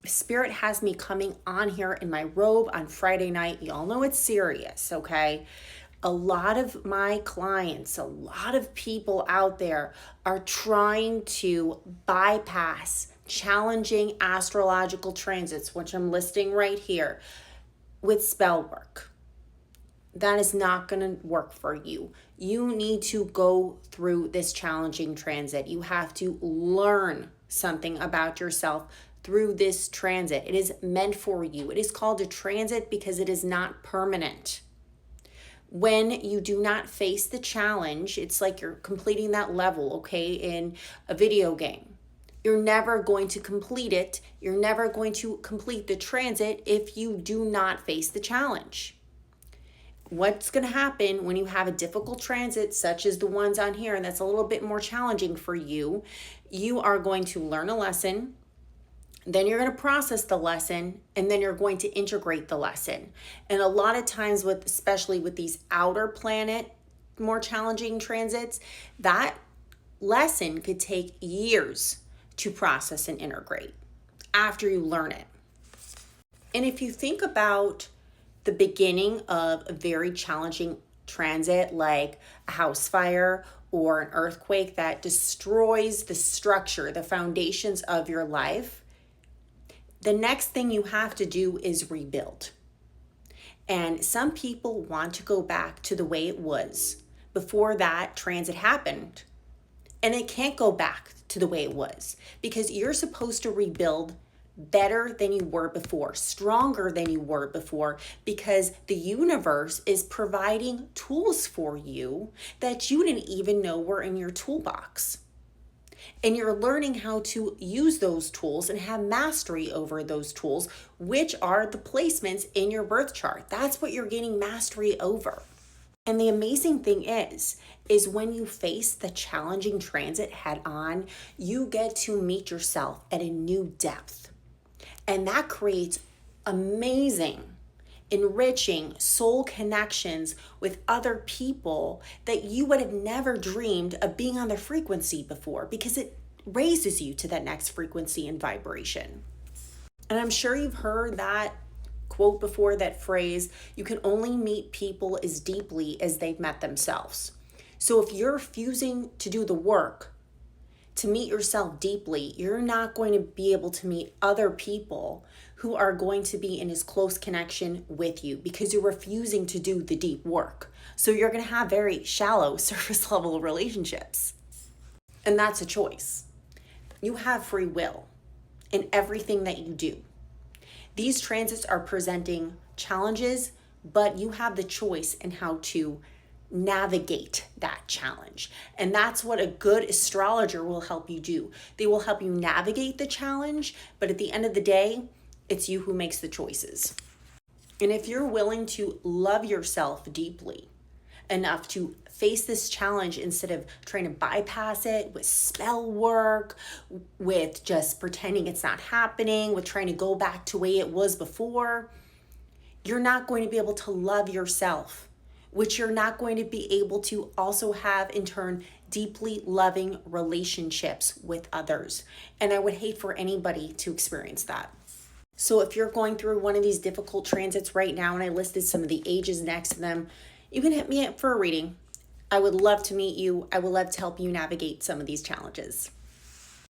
Spirit has me coming on here in my robe on Friday night. Y'all know it's serious, okay? A lot of my clients, a lot of people out there are trying to bypass challenging astrological transits, which I'm listing right here, with spell work. That is not going to work for you. You need to go through this challenging transit. You have to learn something about yourself through this transit. It is meant for you. It is called a transit because it is not permanent. When you do not face the challenge, it's like you're completing that level, okay, in a video game. You're never going to complete it. You're never going to complete the transit if you do not face the challenge. What's going to happen when you have a difficult transit, such as the ones on here, and that's a little bit more challenging for you, you are going to learn a lesson. Then you're going to process the lesson, and then you're going to integrate the lesson. And a lot of times, especially with these outer planet, more challenging transits, that lesson could take years to process and integrate after you learn it. And if you think about the beginning of a very challenging transit, like a house fire or an earthquake that destroys the structure, the foundations of your life, the next thing you have to do is rebuild. And some people want to go back to the way it was before that transit happened. And it can't go back to the way it was because you're supposed to rebuild better than you were before, stronger than you were before, because the universe is providing tools for you that you didn't even know were in your toolbox. And you're learning how to use those tools and have mastery over those tools, which are the placements in your birth chart. That's what you're gaining mastery over. And the amazing thing is when you face the challenging transit head on, you get to meet yourself at a new depth. And that creates amazing, enriching soul connections with other people that you would have never dreamed of being on the frequency before, because it raises you to that next frequency and vibration. And I'm sure you've heard that quote before, that phrase, you can only meet people as deeply as they've met themselves. So if you're refusing to do the work to meet yourself deeply, you're not going to be able to meet other people who are going to be in as close connection with you because you're refusing to do the deep work. So you're going to have very shallow surface level relationships. And that's a choice. You have free will in everything that you do. These transits are presenting challenges, but you have the choice in how to navigate that challenge. And that's what a good astrologer will help you do. They will help you navigate the challenge, but at the end of the day, it's you who makes the choices. And if you're willing to love yourself deeply enough to face this challenge instead of trying to bypass it with spell work, with just pretending it's not happening, with trying to go back to the way it was before, you're not going to be able to love yourself, which you're not going to be able to also have in turn deeply loving relationships with others. And I would hate for anybody to experience that. So if you're going through one of these difficult transits right now, and I listed some of the ages next to them, you can hit me up for a reading. I would love to meet you. I would love to help you navigate some of these challenges.